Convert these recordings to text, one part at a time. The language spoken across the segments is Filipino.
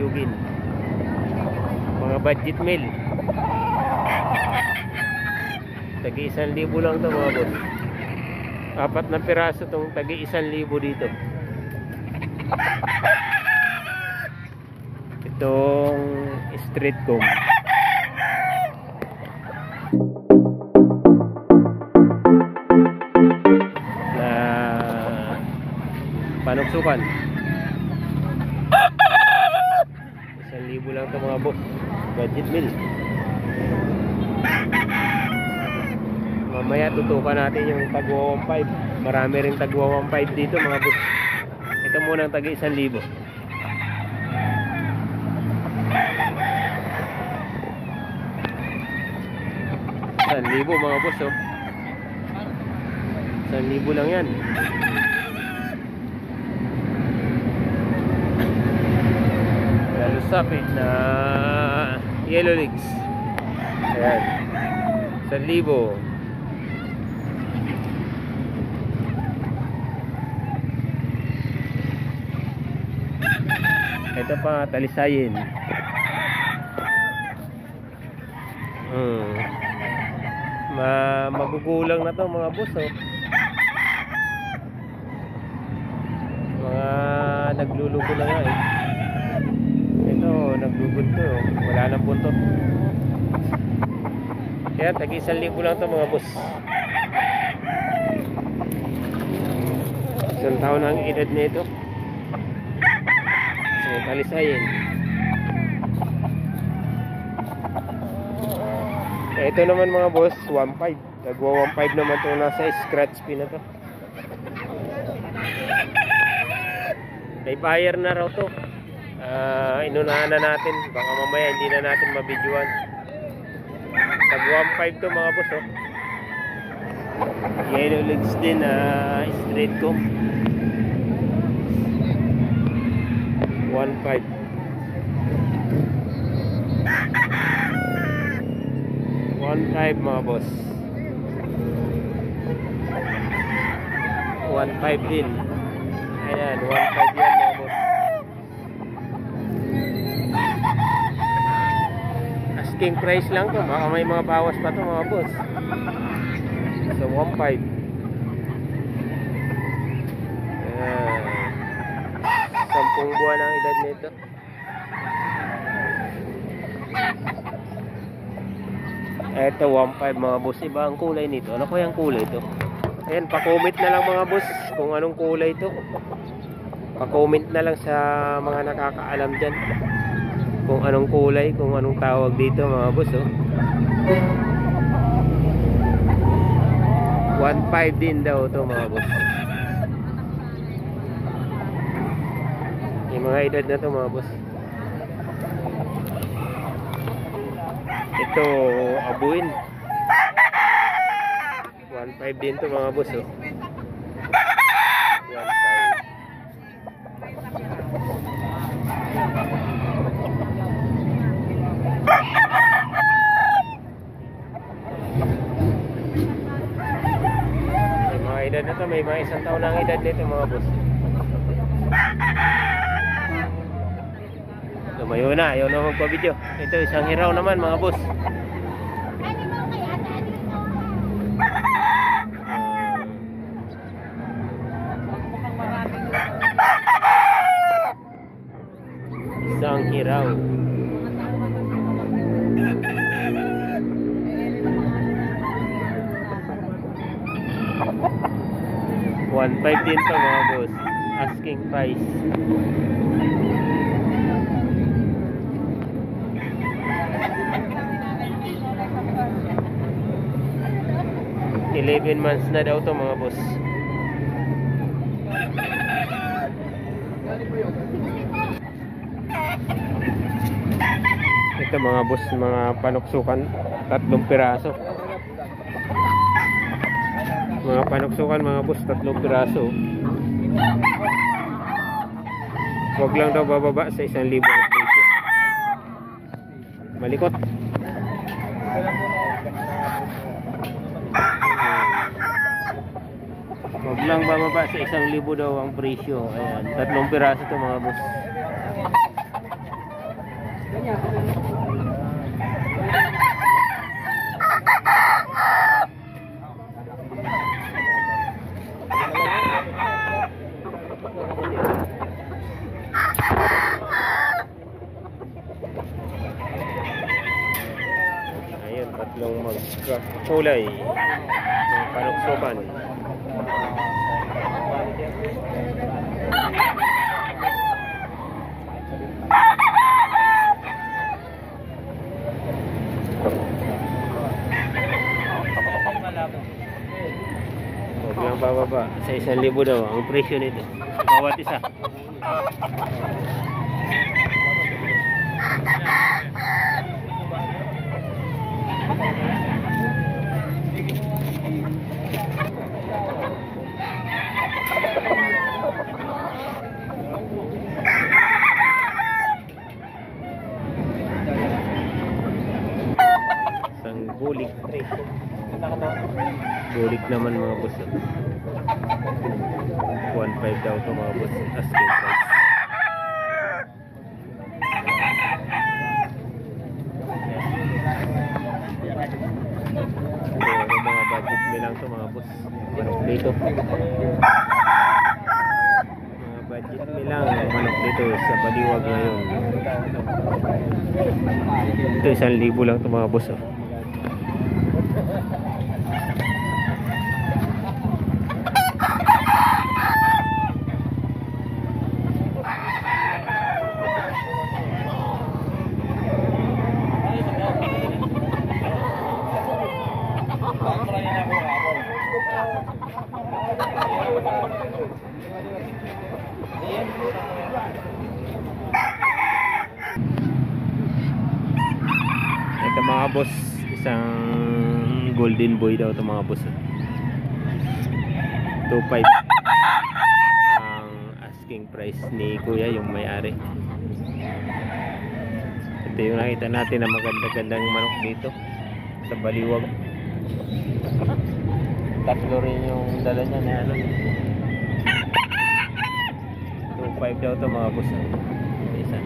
kuyugin. Mga budget meal. Tagi 1,000 lang to mga boss. 4 na piraso tong tagi 1,000 dito. Itong street comb. Na panuksukan. 1,000 lang to mga boss. Budget meal. Mamaya tutukan natin yung tagwa 1.5. Marami ring tagwa 1.5 dito mga boss. Ito muna ang tagi 1,000. 1,000 mga boss oh. 1,000 lang yan. Lusapit na yellow legs. Ayan, 1,000. Ito pa talisayin. Magugulang na to mga boss oh. Mga naglulugo na nga eh. Ito nagbubunto oh. Wala nang buntot. Kaya tagi 1,000 lang to mga boss. Isang taon ang edad nito. So talisayin. Ito naman mga boss 1.5. Nagwa 1.5 naman to, nasa scratch pin na to. May buyer na raw to. Inunahan na natin. Baka mamaya hindi na natin mabidyoan. Tag 1.5 to mga boss oh. Yellow legs din, straight comb. 1.5. 1.5 mga boss. 1.5 din. Ayan, 1.5 yan mga boss. Asking price lang to. Baka may mga bawas pa to mga boss. So 1.5. Ayan, 10 buwan ang edad nito. Eto 1.5 mga boss. Iba ang kulay nito. Ano kaya ang kulay ito? Ayan, pa-comment na lang mga boss kung anong kulay ito. Pa-comment na lang sa mga nakakaalam dyan kung anong kulay, kung anong tawag dito mga boss oh. 1.5 din daw ito mga boss. Yung mga edad na ito mga boss. Ito abuin 1.5 din to mga boss oh. 1.5. May mga edad na to, may mga 1 taon na ang edad nito mga boss. Lumayo na, ayaw na magpa-video. Ito isang hiraw naman mga boss. Isang hiraw. 1.5 din to mga boss. Asking price. $11 months na daw to mga boss. Ito mga boss, mga panuksukan, 3 piraso. Mga panuksukan mga boss, 3 piraso. Huwag lang daw bababa sa 1,000 ang presyo. Malikot. Huwag lang bababa sa 1,000 daw ang presyo. Ayan, 3 piraso to mga boss. Ayun, tatlong magkakulay ng panuksukan. Huwag lang bababa. Sa 1,000 daw ang presyo nito. Bawat isa. Isang bulik. Bulik naman mga boss. 1.5 daw ito mga boss. Asking price. Ito mga budget lang ito mga boss. Manok dito. Mga budget lang manok dito sa Baliwag ngayon. Ito 1,000 lang ito mga boss. Ito mga boss, isang golden boy daw ito mga boss. 2.5 ang asking price ni kuya, yung may-ari. Ito yung nakita natin na maganda-gandang manok dito sa Baliwag. Tatlo rin yung dala niya na ano. 2.5 daw ito mga boss. Isa.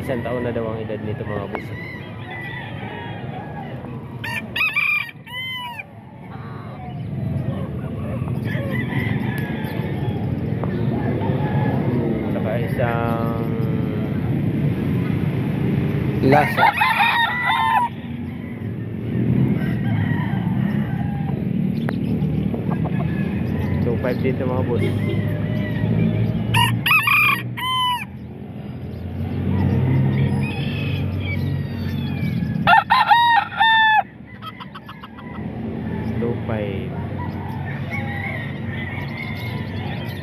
Isang taon na daw ang edad nito mga boss. Saka isang Lhasa. So 5 dito mga boss. By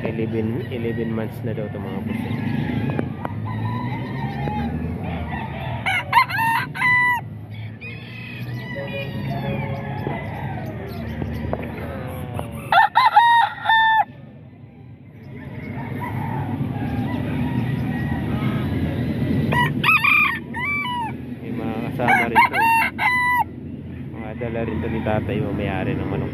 11 months na daw ito mga boss. May mga kasama rin ito. Dala rin ito ni tatay o may-ari ng manok.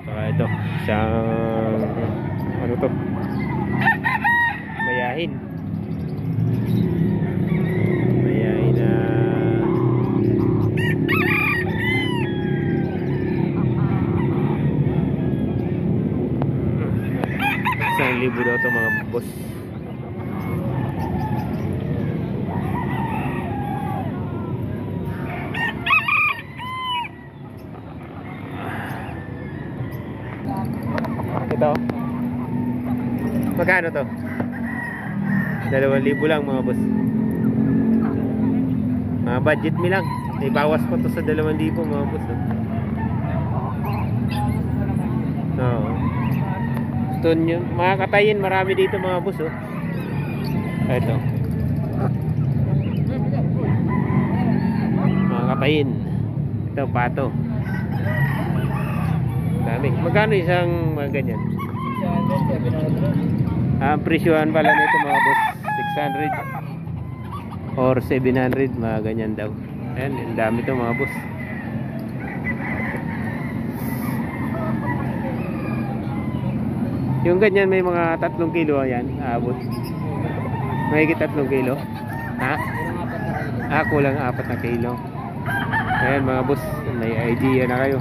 Saka ito isang ano to, mayahin na 1,000 daw ito mga boss. Ito. Magkano to? 2,000 lang mga boss. Mga budget mi lang. Ibawas ko to sa 2,000 mga boss. No. Gusto nyo, mga katayin marami dito mga boss. Ito. Mga katayin. Ito pato. Dami. Magkano isang mga ganyan? Ang presyuhan pala nito mga boss, 600. or 700, mga ganyan daw. Ayan, ang dami to mga boss. Yung ganyan may mga 3 kilo, ayan, aabot. Mahigit 3 kilo. Ha? Kulang 4 na kilo. Ayan mga boss, may idea na kayo.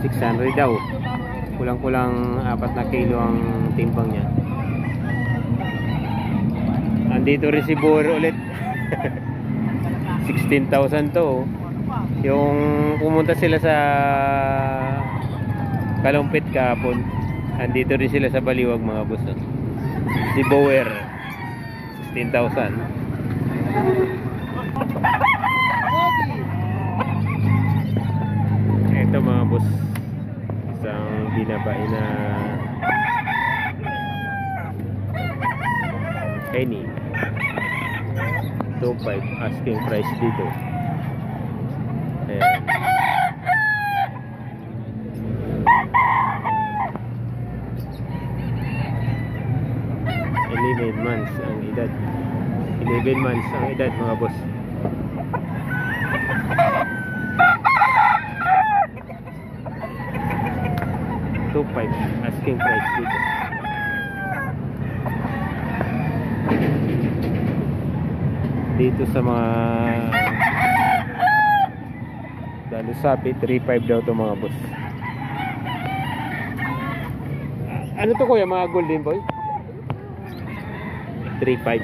600 daw. Kulang-kulang 4 na kilo ang timbang niya. Andito rin si Boer ulit. 16,000 to. Yung pumunta sila sa Kalumpit kahapon, andito rin sila sa Baliwag mga boss. Si Boer 16,000. Ito mga boss, isang binabae na penny. 2.5 asking price dito. Ayan. Months ang edad. 11 months ang edad mga boss. $2.5 asking price dito. Dito sa mga Dalusapi, 3.5 daw to mga boss. Ano to kuya, mga golden boy? 3.5.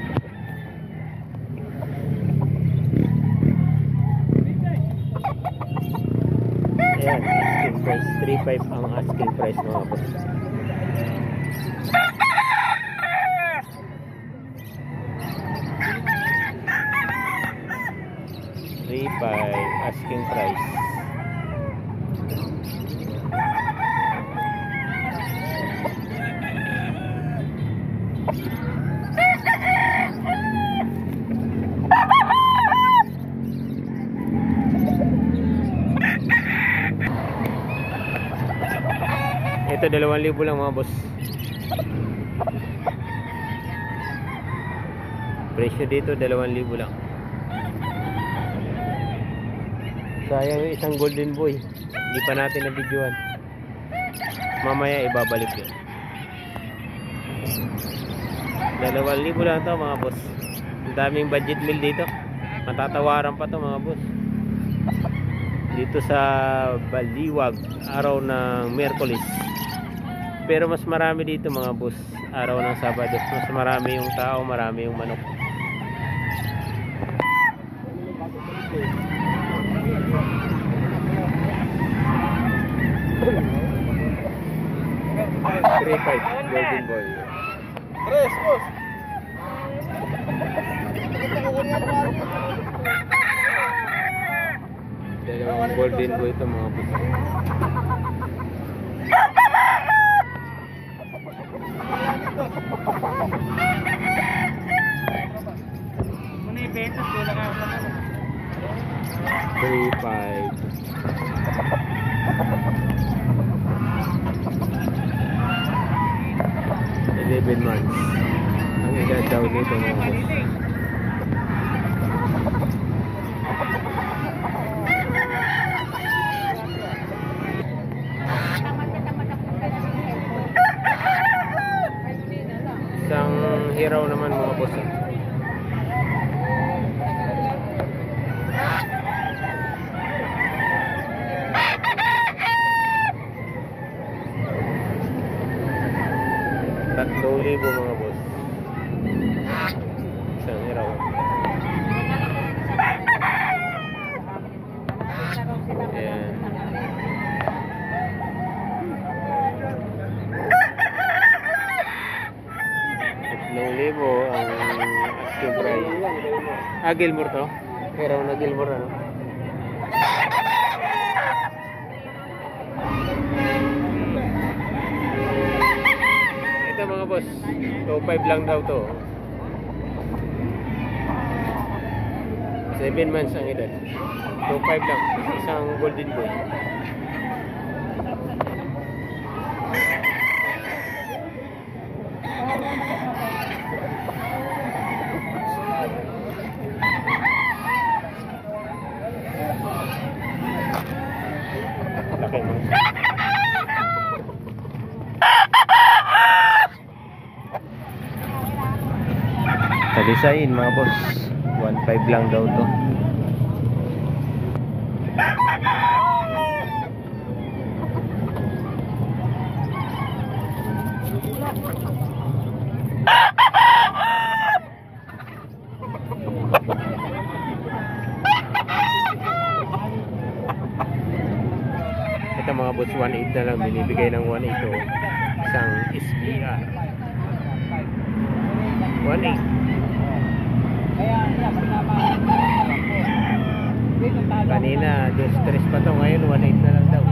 Ayan, asking price 3.5 ang asking price mga boss. Asking price. Ito 2,000 lang mga boss. Presyo dito 2,000 lang. Sayang yung isang golden boy, hindi pa natin na-videoan. Mamaya ibabalik yun. 2,000 lang to mga boss. Ang daming budget meal dito. Matatawaran pa to mga boss. Dito sa Baliwag, araw ng Miyerkules. Pero mas marami dito mga boss, araw ng Sabado. Mas marami yung tao, marami yung manok. Golden boy. Tres, boss. Dalawang golden boy ito mga boss. Muna ibenta, wala ka sa 3.5. 11 months ang edad daw nito mga boss. Isang hiraw naman mga boss. $3,000 mga boss. Isang hiraw. Ayan. $3,000 ang asking price. Gilmore to? Hiraw na Gilmore ano? Mga boss, 2.5 lang daw to. 7 months ang edad. 2.5 lang, isang golden boy. Sa design mga boss, 1.5 lang daw to. Ito mga boss, 1.8 na lang, binibigay ng 1.8 to isang SBR. 1.8. Kanina 2.3 pa to, ngayon 1.8 na lang daw.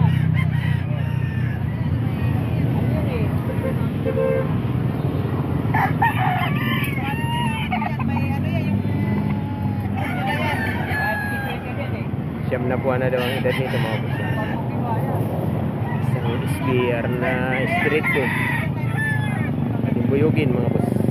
Siyam na buwan na daw ang edad nito mga boss. Isang SBR na street ko. Buyugin mga boss.